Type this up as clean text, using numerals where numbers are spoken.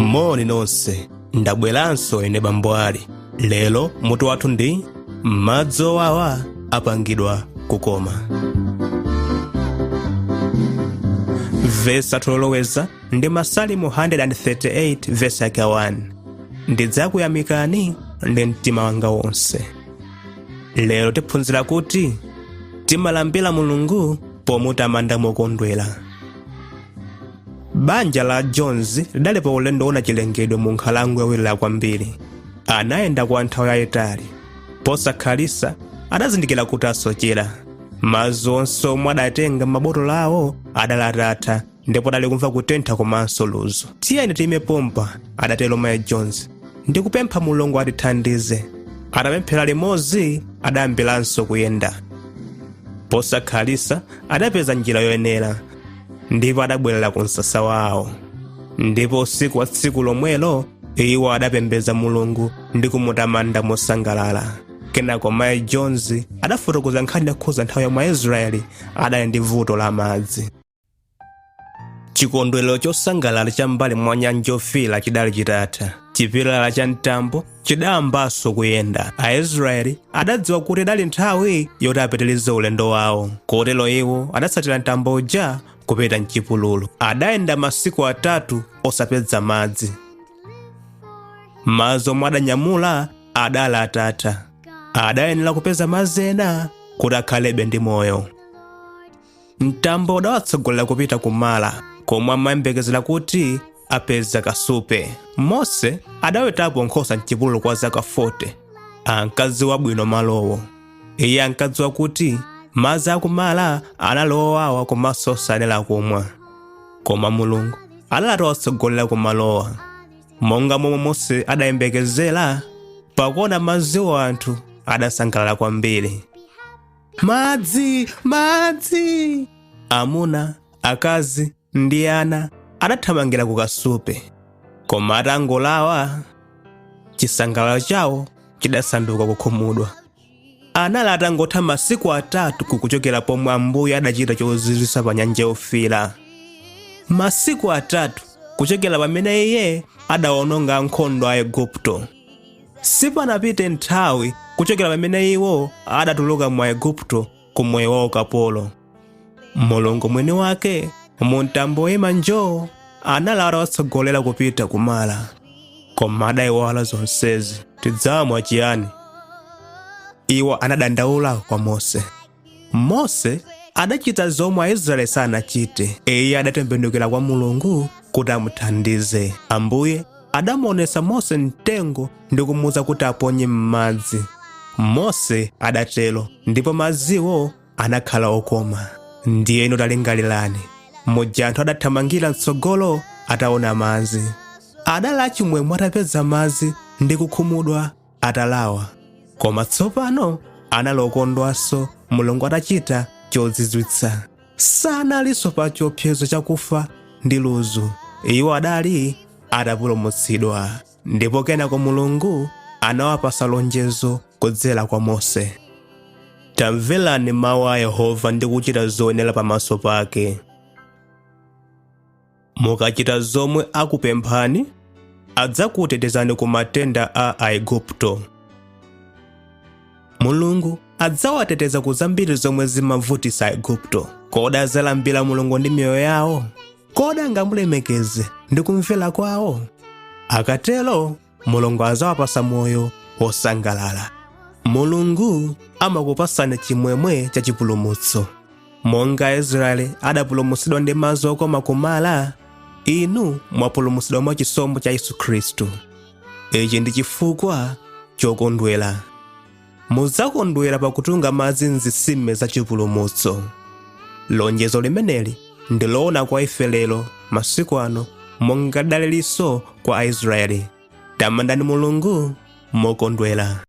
Moni nonse, ndabweranso ine bambo ali. Lelo mutu wathu ndi madzi owawa apangidwa kukoma. Vesi atoloweza ndi Masalimo 138 vesi yake 1. Ndidzakuyamikani ndi mtima wanga wonse. Lero tiphunzira kuti timalambira Mulungu pomutamanda mokondwera. Banja la Jones lidali pa ulendo una chilengedwe mu nkhalango yowirira kwambiri. Anayenda kwa nthawi yayitali. Posakhalisa adazindikira kuti asochera. Madzi onse omwe adatenga mabotolo awo adali atatha ndipo adali kumva kutentha komanso luzu. Tiyeni tiyime pompa, adatero mayi Jones, ndikupempha Mulungu atithandize. Atapemphera limodzi adayambiranso kuyenda. Posakhalisa adapeza njira yoyenera ndipo adabwerera ku msasa wawo. Ndipo usiku wa tsiku lomwelo iwo adapembedza Mulungu ndi kumutamanda mosangalala. Kenako mayi Jones adafotokoza nkhani yakhoza nthawi yomwe Aisraeli adali ndi vuto la madzi. Chikondwerero chosangalala cha mbali mwa nyanja yofiira chidali chitatha. Chipilala cha mtambo chidayambanso kuyenda. Aisraeli adadziwa kuti idali nthawi yoti apitirize ulendo wawo. Kotero iwo adatsatira mtambo uja kupita mchipululu. Adayenda masiku atatu osapeza madzi. Madzi omwe adanyamula adali atatha. Adayenera kupeza madzi ena kuti akhalebe ndi moyo. Mtambo udawatsogolera kupita kumala, komwe amayembekezera kuti apeza kasupe. Mose adawetapo nkhosa mchipululu kwa zaka 40. Ankadziwa bwino malowo. Iye ankadziwa kuti madzi akumala anali owawa komanso osayenera kumwa. Koma Mulungu adawatsogolerera kumalowa. Monga momwe Mose adayembekezera, pakuona madziwo anthu adasangalala kwambiri. Madzi, madzi! Amuna, akazi ndi ana adathamangira ku kasupe. Koma atangolawa, chisangalalo chawo chidasanduka kukhumudwa. Anali atangotha masiku atatu kukuchokera pomwe Ambuye adachita chozizwitsa pa nyanja yofiira. Masiku atatu kuchokera pamene iye adawononga ankhondo a Igupto. Sipanapite nthawi kuchokera pamene iwo adatuluka mu Igupto ku moyo wa ukapolo. Mulungu mwini wake mu mtambo woyima njoo anali atawatsogolera kupita kumala. Koma adayiwala zonsezi. Tidzamwa chiyani? Iwo anadandaula kwa Mose. Mose adachita zomwe Aisraeli sanachite. Iye adatembenukira kwa Mulungu kuti amuthandize. Ambuye adamuonesa Mose mtengo ndi kumuwuza kuti aponye m'madzi. Mose adatero ndipo madziwo anakhala okoma. Ndiye ino talingalirani. Muja anthu adathamangira mtsogolo ataona madzi. Adali achimwemwe atapeza madzi ndi kukhumudwa atalawa. Koma tsopano anali okondwanso Mulungu atachita chozizwitsa. Sanalinso pa chiopsezo chakufa ndi luzu. Iwo adali atapulumutsidwa. Ndipo kenako Mulungu anawapasa lonjezo kudzera kwa Mose. Tamverani mawu a Yehova ndi kuchita zoyenera pamaso pake. Mukachita zomwe akupemphani, adzakutetezani ku matenda a Aigupto. Mulungu adzawateteza ku zambiri zomwe zimavutitsa Aigupto. Koda azalambira Mulungu ndi miyoyo yawo? Koda angamulemekeze ndi kumvera kwawo? Akatero Mulungu azawapasa moyo wosangalala. Mulungu amakupasani chimwemwe cha chipulumutso. Monga Israeli adapulumutsidwa ndi madzi okoma kumala, inu mwapulumutsidwa mwa chisomo cha Yesu Khristu. Ichi ndi chifukwa chokondwera. Mudzakondwera pakutunga madzi m'zitsime za chipulumutso. Lonjezo limeneli ndi loona kwa ife lero masiku ano, monga dalilinso kwa Aisraeli. Tamandani Mulungu mokondwera.